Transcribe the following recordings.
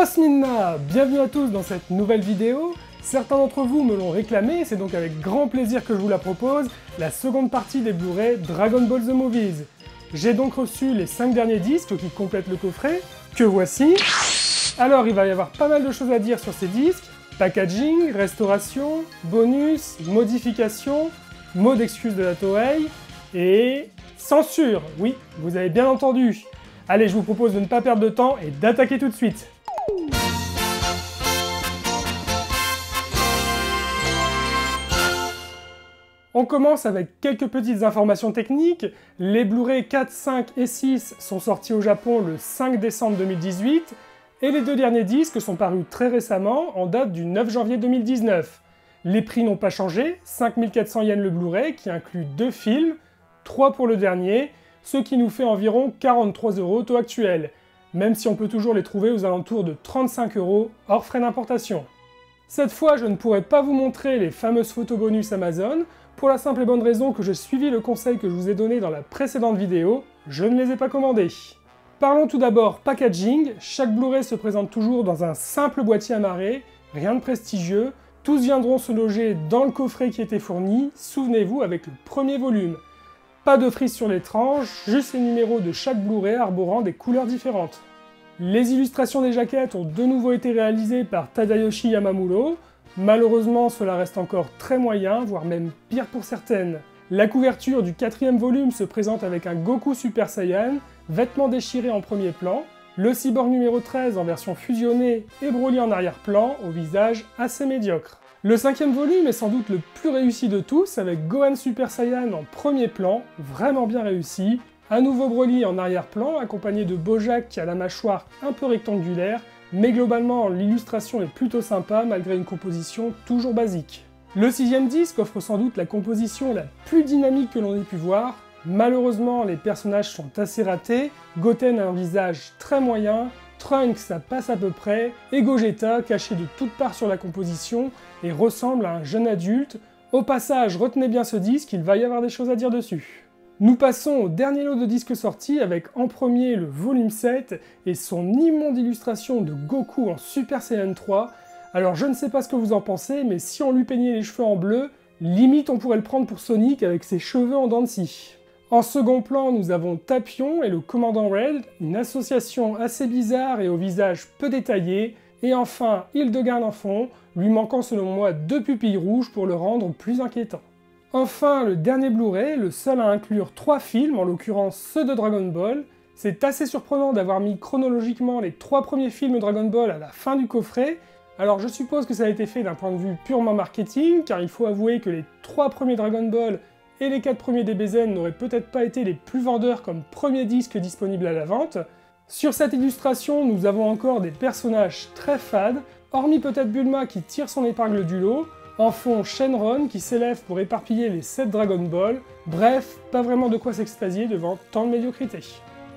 Osminna, bienvenue à tous dans cette nouvelle vidéo. Certains d'entre vous me l'ont réclamé, c'est donc avec grand plaisir que je vous la propose, la seconde partie des Blu-ray Dragon Ball The Movies. J'ai donc reçu les 5 derniers disques qui complètent le coffret, que voici. Alors il va y avoir pas mal de choses à dire sur ces disques, packaging, restauration, bonus, modification, mots d'excuse de la Toei, et censure, oui, vous avez bien entendu. Allez, je vous propose de ne pas perdre de temps et d'attaquer tout de suite. On commence avec quelques petites informations techniques. Les Blu-ray 4, 5 et 6 sont sortis au Japon le 5 décembre 2018, et les deux derniers disques sont parus très récemment, en date du 9 janvier 2019. Les prix n'ont pas changé, 5400 yens le Blu-ray, qui inclut 2 films, 3 pour le dernier, ce qui nous fait environ 43 € au taux actuel, même si on peut toujours les trouver aux alentours de 35 € hors frais d'importation. Cette fois, je ne pourrai pas vous montrer les fameuses photos bonus Amazon, pour la simple et bonne raison que j'ai suivi le conseil que je vous ai donné dans la précédente vidéo, je ne les ai pas commandés. Parlons tout d'abord packaging. Chaque Blu-ray se présente toujours dans un simple boîtier amarré, rien de prestigieux, tous viendront se loger dans le coffret qui était fourni, souvenez-vous, avec le premier volume. Pas de frise sur les tranches, juste les numéros de chaque Blu-ray arborant des couleurs différentes. Les illustrations des jaquettes ont de nouveau été réalisées par Tadayoshi Yamamuro. Malheureusement, cela reste encore très moyen, voire même pire pour certaines. La couverture du 4e volume se présente avec un Goku Super Saiyan, vêtements déchirés en premier plan, le Cyborg numéro 13 en version fusionnée et Broly en arrière-plan, au visage assez médiocre. Le 5e volume est sans doute le plus réussi de tous, avec Gohan Super Saiyan en premier plan, vraiment bien réussi, un nouveau Broly en arrière-plan, accompagné de Bojack qui a la mâchoire un peu rectangulaire, mais globalement l'illustration est plutôt sympa malgré une composition toujours basique. Le 6e disque offre sans doute la composition la plus dynamique que l'on ait pu voir. Malheureusement, les personnages sont assez ratés, Goten a un visage très moyen, Trunks ça passe à peu près, et Gogeta, caché de toutes parts sur la composition, et ressemble à un jeune adulte. Au passage, retenez bien ce disque, il va y avoir des choses à dire dessus. Nous passons au dernier lot de disques sortis avec en premier le volume 7 et son immonde illustration de Goku en Super Saiyan 3. Alors je ne sais pas ce que vous en pensez, mais si on lui peignait les cheveux en bleu, limite on pourrait le prendre pour Sonic avec ses cheveux en dents de scie. En second plan, nous avons Tapion et le Commandant Red, une association assez bizarre et au visage peu détaillé. Et enfin, Hildegarde en fond, lui manquant selon moi 2 pupilles rouges pour le rendre plus inquiétant. Enfin, le dernier Blu-ray, le seul à inclure 3 films, en l'occurrence ceux de Dragon Ball. C'est assez surprenant d'avoir mis chronologiquement les 3 premiers films Dragon Ball à la fin du coffret. Alors je suppose que ça a été fait d'un point de vue purement marketing, car il faut avouer que les 3 premiers Dragon Ball et les 4 premiers DBZ n'auraient peut-être pas été les plus vendeurs comme premiers disques disponibles à la vente. Sur cette illustration, nous avons encore des personnages très fades, hormis peut-être Bulma qui tire son épingle du lot, en fond Shenron qui s'élève pour éparpiller les 7 Dragon Ball, bref, pas vraiment de quoi s'extasier devant tant de médiocrité.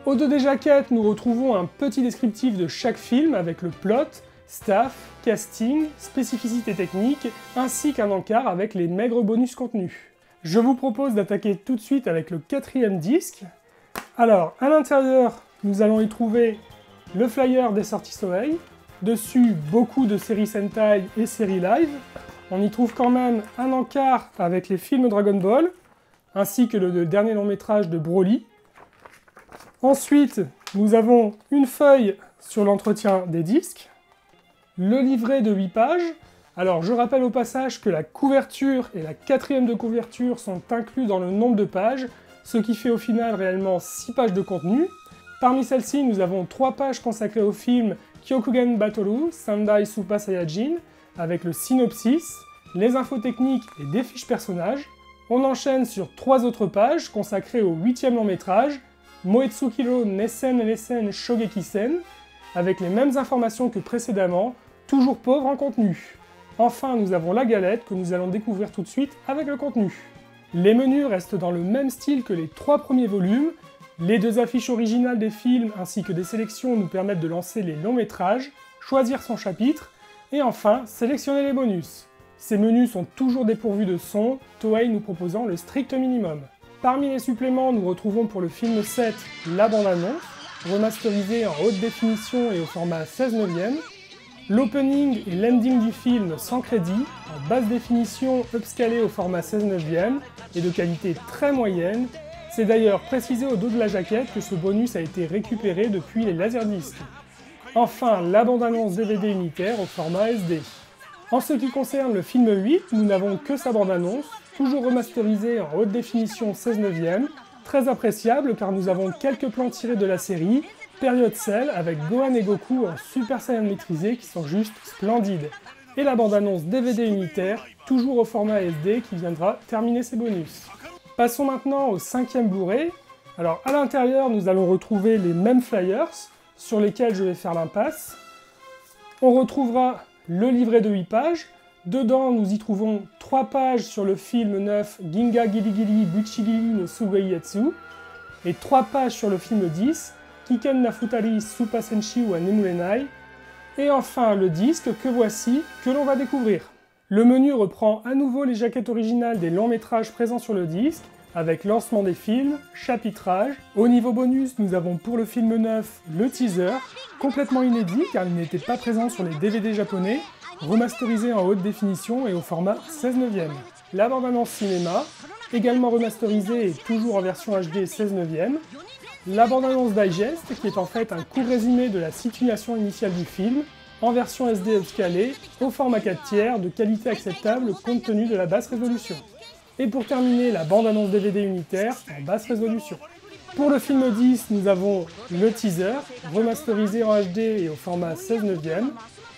Au dos des jaquettes, nous retrouvons un petit descriptif de chaque film avec le plot, staff, casting, spécificités techniques, ainsi qu'un encart avec les maigres bonus contenus. Je vous propose d'attaquer tout de suite avec le 4e disque. Alors, à l'intérieur, nous allons y trouver le flyer des sorties Toei, dessus beaucoup de séries Sentai et séries live. On y trouve quand même un encart avec les films Dragon Ball, ainsi que le dernier long métrage de Broly. Ensuite, nous avons une feuille sur l'entretien des disques, le livret de 8 pages. Alors je rappelle au passage que la couverture et la 4e de couverture sont inclus dans le nombre de pages, ce qui fait au final réellement 6 pages de contenu. Parmi celles-ci, nous avons 3 pages consacrées au film Kyokugen Battolu Sendai Super Saiyajin, avec le synopsis, les infos techniques et des fiches personnages. On enchaîne sur 3 autres pages consacrées au 8e long métrage, Moetsukiro Nessen Nessen Shogeki-sen, avec les mêmes informations que précédemment, toujours pauvres en contenu. Enfin, nous avons la galette que nous allons découvrir tout de suite avec le contenu. Les menus restent dans le même style que les 3 premiers volumes, les 2 affiches originales des films ainsi que des sélections nous permettent de lancer les longs métrages, choisir son chapitre, et enfin, sélectionner les bonus. Ces menus sont toujours dépourvus de son, Toei nous proposant le strict minimum. Parmi les suppléments, nous retrouvons pour le film 7 la bande-annonce, remasterisé en haute définition et au format 16 neuvième, l'opening et l'ending du film sans crédit, en basse définition upscalé au format 16 neuvième et de qualité très moyenne. C'est d'ailleurs précisé au dos de la jaquette que ce bonus a été récupéré depuis les Laserdiscs. Enfin, la bande-annonce DVD unitaire au format SD. En ce qui concerne le film 8, nous n'avons que sa bande-annonce, toujours remasterisée en haute définition 16 neuvième, très appréciable car nous avons quelques plans tirés de la série, période Cell avec Gohan et Goku en Super Saiyan maîtrisé qui sont juste splendides. Et la bande-annonce DVD unitaire, toujours au format SD qui viendra terminer ses bonus. Passons maintenant au 5e Blu-ray. Alors à l'intérieur, nous allons retrouver les mêmes flyers sur lesquels je vais faire l'impasse. On retrouvera le livret de 8 pages. Dedans, nous y trouvons 3 pages sur le film 9 Ginga Gili Gili Buchigili no Sugoi Yatsu et 3 pages sur le film 10 Kiken na Futari Supa Senshi wa Nemurenai. Et enfin le disque que voici, que l'on va découvrir. Le menu reprend à nouveau les jaquettes originales des longs métrages présents sur le disque, avec lancement des films, chapitrage. Au niveau bonus, nous avons pour le film 9 le teaser, complètement inédit car il n'était pas présent sur les DVD japonais, remasterisé en haute définition et au format 16 neuvième. La bande-annonce cinéma, également remasterisée et toujours en version HD 16 neuvième. La bande-annonce digest, qui est en fait un court résumé de la situation initiale du film, en version SD upscalée, au format 4/3, de qualité acceptable compte tenu de la basse résolution. Et pour terminer, la bande-annonce DVD unitaire en basse résolution. Pour le film 10, nous avons le teaser, remasterisé en HD et au format 16 neuvième,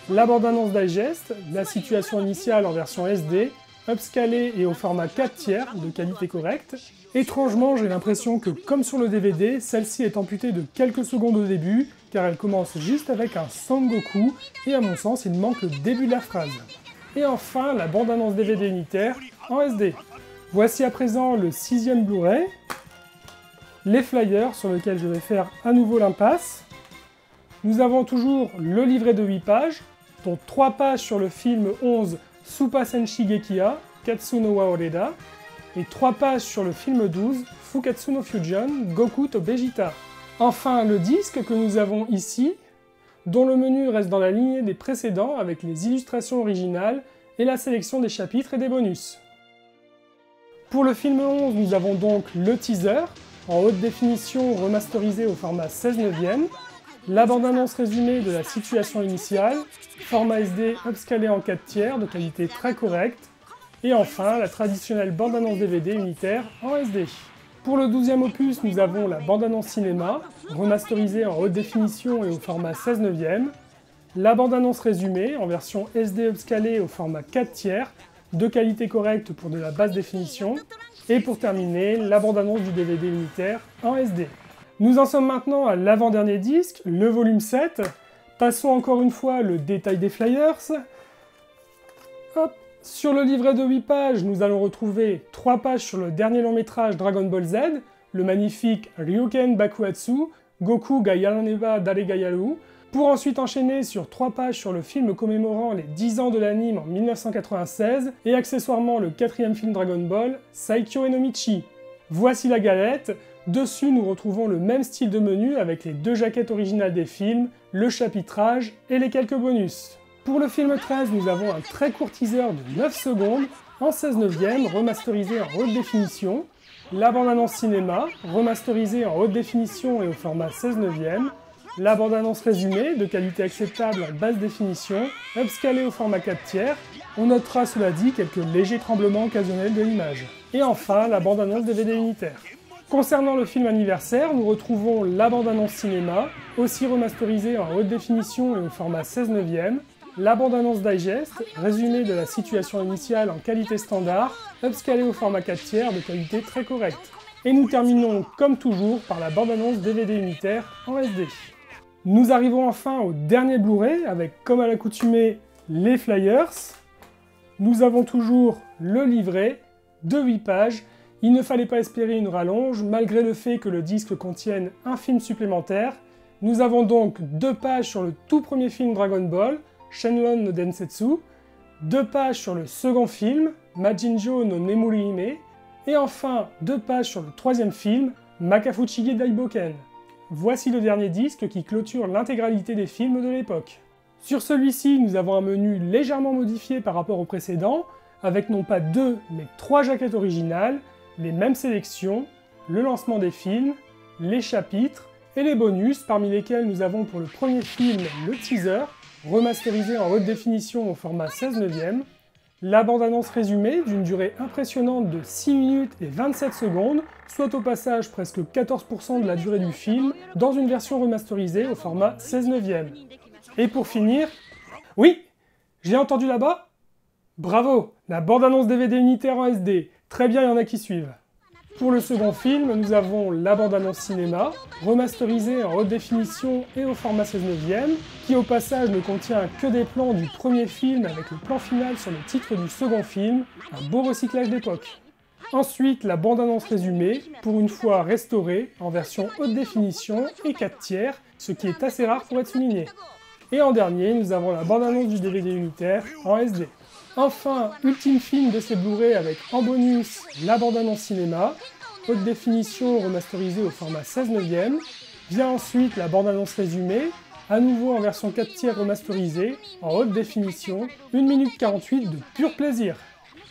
la bande-annonce digest, la situation initiale en version SD, upscalée et au format 4/3 de qualité correcte. Étrangement, j'ai l'impression que, comme sur le DVD, celle-ci est amputée de quelques secondes au début, car elle commence juste avec un Son Goku, et à mon sens, il manque le début de la phrase. Et enfin, la bande-annonce DVD unitaire en SD. Voici à présent le 6e Blu-ray, les flyers sur lesquels je vais faire à nouveau l'impasse. Nous avons toujours le livret de 8 pages, dont 3 pages sur le film 11 Supa Senshi Gekiya, Katsu no wa Oreda, et 3 pages sur le film 12 Fukatsu no Fusion, Goku to Vegeta. Enfin, le disque que nous avons ici, dont le menu reste dans la lignée des précédents avec les illustrations originales et la sélection des chapitres et des bonus. Pour le film 11, nous avons donc le teaser, en haute définition remasterisé au format 16 neuvième, la bande-annonce résumée de la situation initiale, format SD upscalé en 4/3 de qualité très correcte, et enfin la traditionnelle bande-annonce DVD unitaire en SD. Pour le 12e opus, nous avons la bande-annonce cinéma, remasterisée en haute définition et au format 16 neuvième, la bande-annonce résumée en version SD upscalée au format 4/3, de qualité correcte pour de la basse définition, et pour terminer, la bande-annonce du DVD unitaire en SD. Nous en sommes maintenant à l'avant-dernier disque, le volume 7. Passons encore une fois le détail des flyers. Hop. Sur le livret de 8 pages, nous allons retrouver 3 pages sur le dernier long métrage Dragon Ball Z, le magnifique Ryuken Bakuatsu, Goku ga Yaraneba Dare ga Yaru, pour ensuite enchaîner sur 3 pages sur le film commémorant les 10 ans de l'anime en 1996, et accessoirement le 4e film Dragon Ball, Saikyo Enomichi. Voici la galette. Dessus, nous retrouvons le même style de menu avec les 2 jaquettes originales des films, le chapitrage et les quelques bonus. Pour le film 13, nous avons un très court teaser de 9 secondes, en 16 neuvième, remasterisé en haute définition, la bande-annonce cinéma, remasterisée en haute définition et au format 16 neuvième, la bande-annonce résumée, de qualité acceptable en basse définition, upscalée au format 4/3, on notera cela dit quelques légers tremblements occasionnels de l'image. Et enfin, la bande-annonce DVD unitaire. Concernant le film anniversaire, nous retrouvons la bande-annonce cinéma, aussi remasterisée en haute définition et au format 16 neuvième, la bande-annonce digest, résumé de la situation initiale en qualité standard, upscalée au format 4/3 de qualité très correcte. Et nous terminons, comme toujours, par la bande-annonce DVD unitaire en SD. Nous arrivons enfin au dernier Blu-ray, avec, comme à l'accoutumée, les flyers. Nous avons toujours le livret, de 8 pages. Il ne fallait pas espérer une rallonge, malgré le fait que le disque contienne un film supplémentaire. Nous avons donc 2 pages sur le tout premier film Dragon Ball, Shenlong no Densetsu, 2 pages sur le second film, Majinjo no Nemuri Hime, et enfin 2 pages sur le troisième film, Makafuchigi Daiboken. voici le dernier disque qui clôture l'intégralité des films de l'époque. Sur celui-ci, nous avons un menu légèrement modifié par rapport au précédent, avec non pas 2, mais 3 jaquettes originales, les mêmes sélections, le lancement des films, les chapitres et les bonus, parmi lesquels nous avons pour le premier film le teaser, remasterisé en haute définition au format 16/9, la bande-annonce résumée d'une durée impressionnante de 6 minutes et 27 secondes, soit au passage presque 14% de la durée du film, dans une version remasterisée au format 16/9. Et pour finir... Oui, j'ai entendu là-bas? Bravo, la bande-annonce DVD unitaire en SD. Très bien, il y en a qui suivent. Pour le second film, nous avons la bande-annonce cinéma, remasterisée en haute définition et au format 16/9, qui au passage ne contient que des plans du premier film avec le plan final sur le titre du second film, un beau recyclage d'époque. Ensuite, la bande-annonce résumée, pour une fois restaurée, en version haute définition et 4/3, ce qui est assez rare pour être souligné. Et en dernier, nous avons la bande-annonce du DVD unitaire en SD. Enfin, ultime film de ces Blu-ray avec en bonus la bande-annonce cinéma, haute définition remasterisée au format 16/9, vient ensuite la bande-annonce résumée, à nouveau en version 4/3 remasterisée, en haute définition, 1 minute 48 de pur plaisir.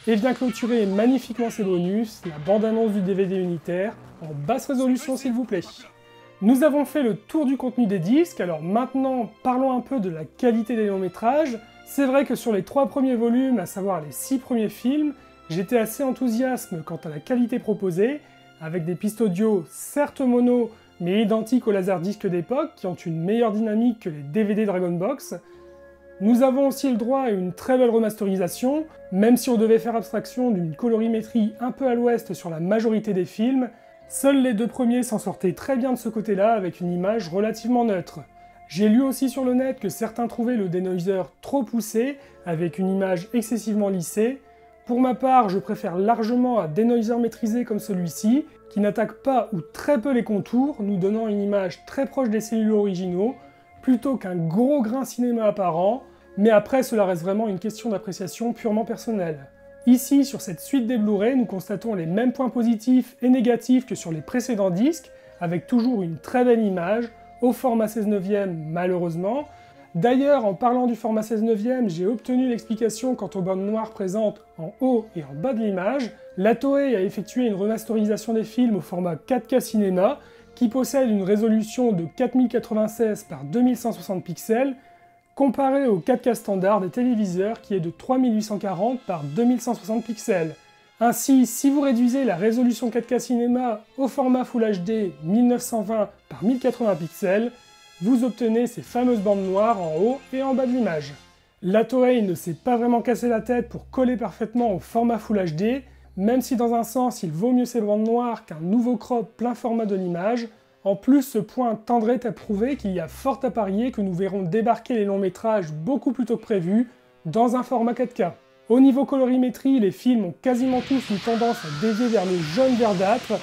Et vient clôturer magnifiquement ces bonus, la bande-annonce du DVD unitaire, en basse résolution s'il vous plaît. Nous avons fait le tour du contenu des disques, alors maintenant parlons un peu de la qualité des longs métrages. C'est vrai que sur les 3 premiers volumes, à savoir les 6 premiers films, j'étais assez enthousiaste quant à la qualité proposée, avec des pistes audio certes mono, mais identiques aux laserdiscs d'époque, qui ont une meilleure dynamique que les DVD Dragon Box. Nous avons aussi le droit à une très belle remasterisation, même si on devait faire abstraction d'une colorimétrie un peu à l'ouest sur la majorité des films, seuls les 2 premiers s'en sortaient très bien de ce côté-là avec une image relativement neutre. J'ai lu aussi sur le net que certains trouvaient le denoiser trop poussé, avec une image excessivement lissée. Pour ma part, je préfère largement un denoiser maîtrisé comme celui-ci, qui n'attaque pas ou très peu les contours, nous donnant une image très proche des cellules originaux, plutôt qu'un gros grain cinéma apparent, mais après cela reste vraiment une question d'appréciation purement personnelle. Ici, sur cette suite des Blu-ray, nous constatons les mêmes points positifs et négatifs que sur les précédents disques, avec toujours une très belle image, au format 16/9 malheureusement. D'ailleurs, en parlant du format 16/9, j'ai obtenu l'explication quant aux bandes noires présentes en haut et en bas de l'image. La Toei a effectué une remasterisation des films au format 4K cinéma, qui possède une résolution de 4096 par 2160 pixels, comparé au 4K standard des téléviseurs qui est de 3840 par 2160 pixels. Ainsi, si vous réduisez la résolution 4K cinéma au format Full HD 1920 par 1080 pixels, vous obtenez ces fameuses bandes noires en haut et en bas de l'image. La Toei ne s'est pas vraiment cassé la tête pour coller parfaitement au format Full HD, même si dans un sens il vaut mieux ces bandes noires qu'un nouveau crop plein format de l'image. En plus, ce point tendrait à prouver qu'il y a fort à parier que nous verrons débarquer les longs métrages beaucoup plus tôt que prévu, dans un format 4K. Au niveau colorimétrie, les films ont quasiment tous une tendance à dévier vers le jaune verdâtre.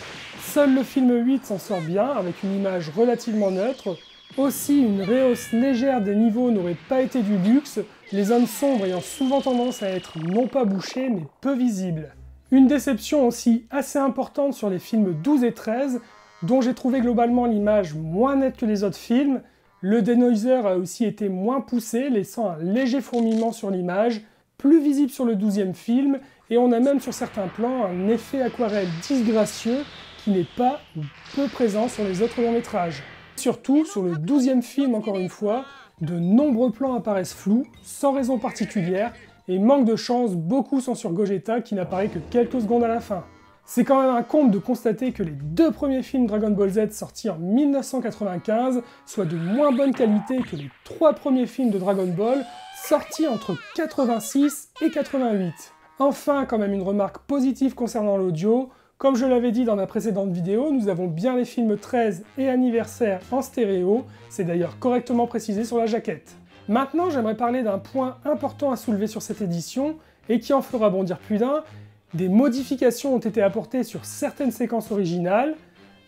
Seul le film 8 s'en sort bien, avec une image relativement neutre. Aussi, une rehausse légère des niveaux n'aurait pas été du luxe, les zones sombres ayant souvent tendance à être non pas bouchées, mais peu visibles. Une déception aussi assez importante sur les films 12 et 13, dont j'ai trouvé globalement l'image moins nette que les autres films. Le denoiser a aussi été moins poussé, laissant un léger fourmillement sur l'image, plus visible sur le 12e film, et on a même sur certains plans un effet aquarelle disgracieux qui n'est pas ou peu présent sur les autres longs métrages. Surtout, sur le 12e film encore une fois, de nombreux plans apparaissent flous, sans raison particulière, et manque de chance, beaucoup sont sur Gogeta qui n'apparaît que quelques secondes à la fin. C'est quand même un comble de constater que les 2 premiers films Dragon Ball Z sortis en 1995 soient de moins bonne qualité que les 3 premiers films de Dragon Ball sortis entre 86 et 88. Enfin, quand même une remarque positive concernant l'audio. Comme je l'avais dit dans ma précédente vidéo, nous avons bien les films 13 et anniversaire en stéréo, c'est d'ailleurs correctement précisé sur la jaquette. Maintenant, j'aimerais parler d'un point important à soulever sur cette édition, et qui en fera bondir plus d'un. Des modifications ont été apportées sur certaines séquences originales.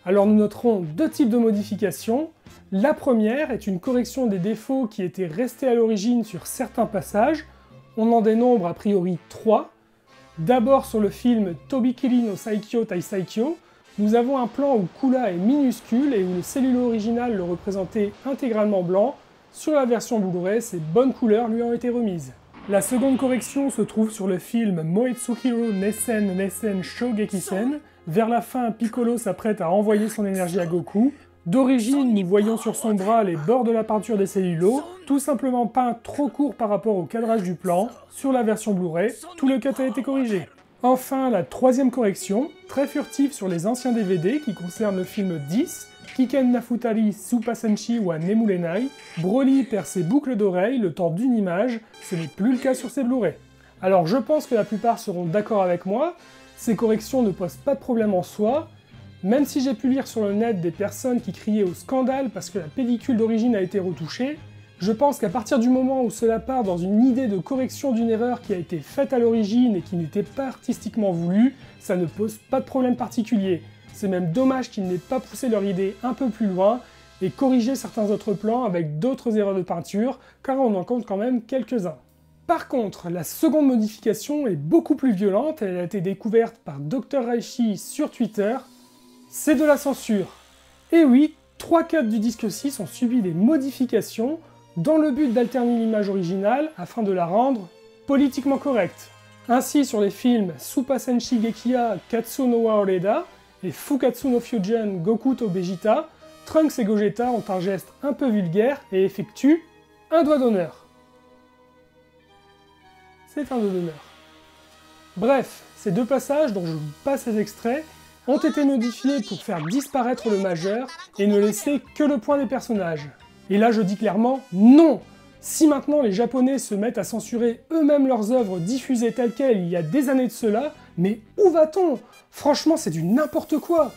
Alors nous noterons 2 types de modifications. La première est une correction des défauts qui étaient restés à l'origine sur certains passages. On en dénombre a priori 3. D'abord sur le film Tobikiri no Saikyo Taisaikyo, Nous avons un plan où Kula est minuscule et où le cellulo original le représentait intégralement blanc. Sur la version Blu-ray, ses bonnes couleurs lui ont été remises. La seconde correction se trouve sur le film Moetsukiro Nessen Nessen Shogekisen. Vers la fin, Piccolo s'apprête à envoyer son énergie à Goku. D'origine, nous voyons sur son bras les bords de la peinture des cellulos, tout simplement peint trop court par rapport au cadrage du plan. Sur la version Blu-ray, tout le cut a été corrigé. Enfin, la troisième correction, très furtive sur les anciens DVD qui concerne le film 10, Kiken Nafutari Super Senshi wa Nemurenai, Broly perd ses boucles d'oreilles le temps d'une image, ce n'est plus le cas sur ces Blu-ray. Alors je pense que la plupart seront d'accord avec moi, ces corrections ne posent pas de problème en soi, même si j'ai pu lire sur le net des personnes qui criaient au scandale parce que la pellicule d'origine a été retouchée, je pense qu'à partir du moment où cela part dans une idée de correction d'une erreur qui a été faite à l'origine et qui n'était pas artistiquement voulue, ça ne pose pas de problème particulier. C'est même dommage qu'ils n'aient pas poussé leur idée un peu plus loin et corrigé certains autres plans avec d'autres erreurs de peinture, car on en compte quand même quelques-uns. Par contre, la seconde modification est beaucoup plus violente, elle a été découverte par Dr Raichi sur Twitter, c'est de la censure. Et oui, 3 cuts du disque 6 ont subi des modifications dans le but d'alterner l'image originale afin de la rendre politiquement correcte. Ainsi, sur les films Super Senshi Gekiya Katsu no wa Oreda et Fukatsu no Fusion Goku to Vegeta, Trunks et Gogeta ont un geste un peu vulgaire et effectuent un doigt d'honneur. C'est un doigt d'honneur. Bref, ces deux passages dont je vous passe les extraits ont été modifiés pour faire disparaître le majeur et ne laisser que le point des personnages. Et là je dis clairement non! Si maintenant les Japonais se mettent à censurer eux-mêmes leurs œuvres diffusées telles quelles il y a des années de cela, mais où va-t-on? Franchement c'est du n'importe quoi!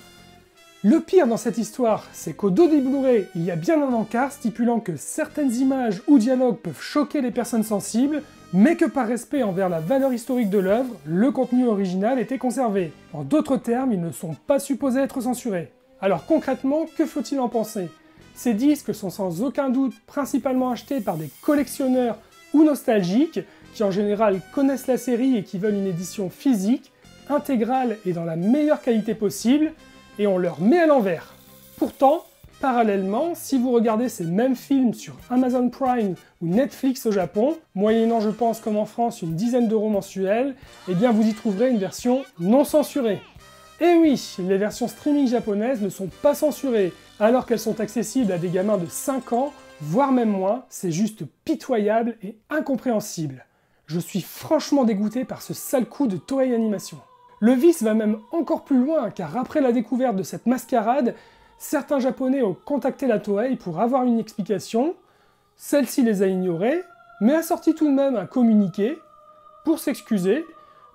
Le pire dans cette histoire, c'est qu'au dos des Blu-ray, il y a bien un encart stipulant que certaines images ou dialogues peuvent choquer les personnes sensibles, mais que par respect envers la valeur historique de l'œuvre, le contenu original était conservé. En d'autres termes, ils ne sont pas supposés être censurés. Alors concrètement, que faut-il en penser? Ces disques sont sans aucun doute principalement achetés par des collectionneurs ou nostalgiques, qui en général connaissent la série et qui veulent une édition physique, intégrale et dans la meilleure qualité possible, et on leur met à l'envers. Pourtant, parallèlement, si vous regardez ces mêmes films sur Amazon Prime ou Netflix au Japon, moyennant je pense comme en France une dizaine d'euros mensuels, eh bien vous y trouverez une version non censurée. Et oui, les versions streaming japonaises ne sont pas censurées, alors qu'elles sont accessibles à des gamins de 5 ans, voire même moins, c'est juste pitoyable et incompréhensible. Je suis franchement dégoûté par ce sale coup de Toei Animation. Le vice va même encore plus loin, car après la découverte de cette mascarade, certains Japonais ont contacté la Toei pour avoir une explication, celle-ci les a ignorés, mais a sorti tout de même un communiqué pour s'excuser,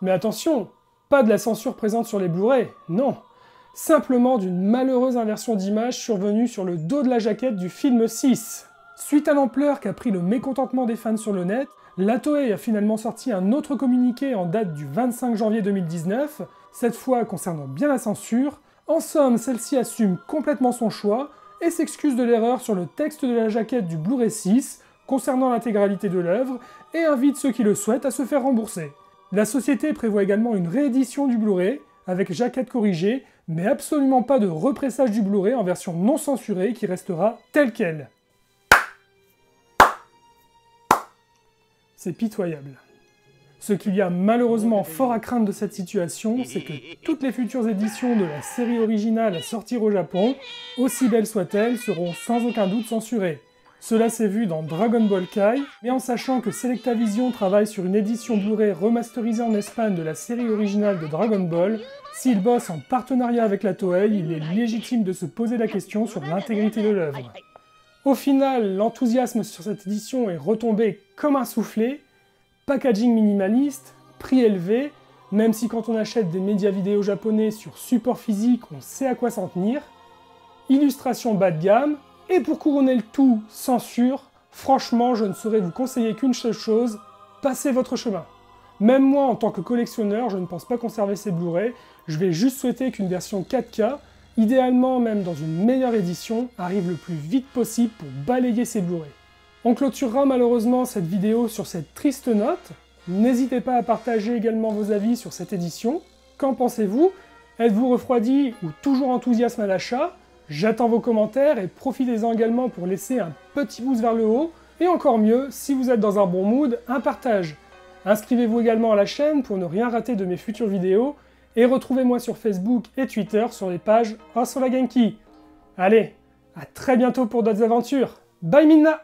mais attention, pas de la censure présente sur les Blu-ray, non, simplement d'une malheureuse inversion d'image survenue sur le dos de la jaquette du film 6. Suite à l'ampleur qu'a pris le mécontentement des fans sur le net, la Toei a finalement sorti un autre communiqué en date du 25 janvier 2019, cette fois concernant bien la censure. En somme, celle-ci assume complètement son choix et s'excuse de l'erreur sur le texte de la jaquette du Blu-ray 6 concernant l'intégralité de l'œuvre et invite ceux qui le souhaitent à se faire rembourser. La société prévoit également une réédition du Blu-ray avec jaquette corrigée, mais absolument pas de repressage du Blu-ray en version non censurée qui restera telle qu'elle. C'est pitoyable. Ce qu'il y a malheureusement fort à craindre de cette situation, c'est que toutes les futures éditions de la série originale à sortir au Japon, aussi belles soient-elles, seront sans aucun doute censurées. Cela s'est vu dans Dragon Ball Kai, mais en sachant que Selectavision travaille sur une édition Blu-ray remasterisée en Espagne de la série originale de Dragon Ball, s'il bosse en partenariat avec la Toei, il est légitime de se poser la question sur l'intégrité de l'œuvre. Au final, l'enthousiasme sur cette édition est retombé comme un soufflé, packaging minimaliste, prix élevé, même si quand on achète des médias vidéo japonais sur support physique, on sait à quoi s'en tenir, illustration bas de gamme, et pour couronner le tout, censure, franchement je ne saurais vous conseiller qu'une seule chose, passez votre chemin. Même moi en tant que collectionneur, je ne pense pas conserver ces Blu-ray, je vais juste souhaiter qu'une version 4K, idéalement même dans une meilleure édition, arrive le plus vite possible pour balayer ces Blu-ray. On clôturera malheureusement cette vidéo sur cette triste note. N'hésitez pas à partager également vos avis sur cette édition. Qu'en pensez-vous? Êtes-vous refroidi ou toujours enthousiaste à l'achat? J'attends vos commentaires et profitez-en également pour laisser un petit pouce vers le haut, et encore mieux, si vous êtes dans un bon mood, un partage. Inscrivez-vous également à la chaîne pour ne rien rater de mes futures vidéos, et retrouvez-moi sur Facebook et Twitter sur les pages Hosola Genki. Allez, à très bientôt pour d'autres aventures. Bye Minna!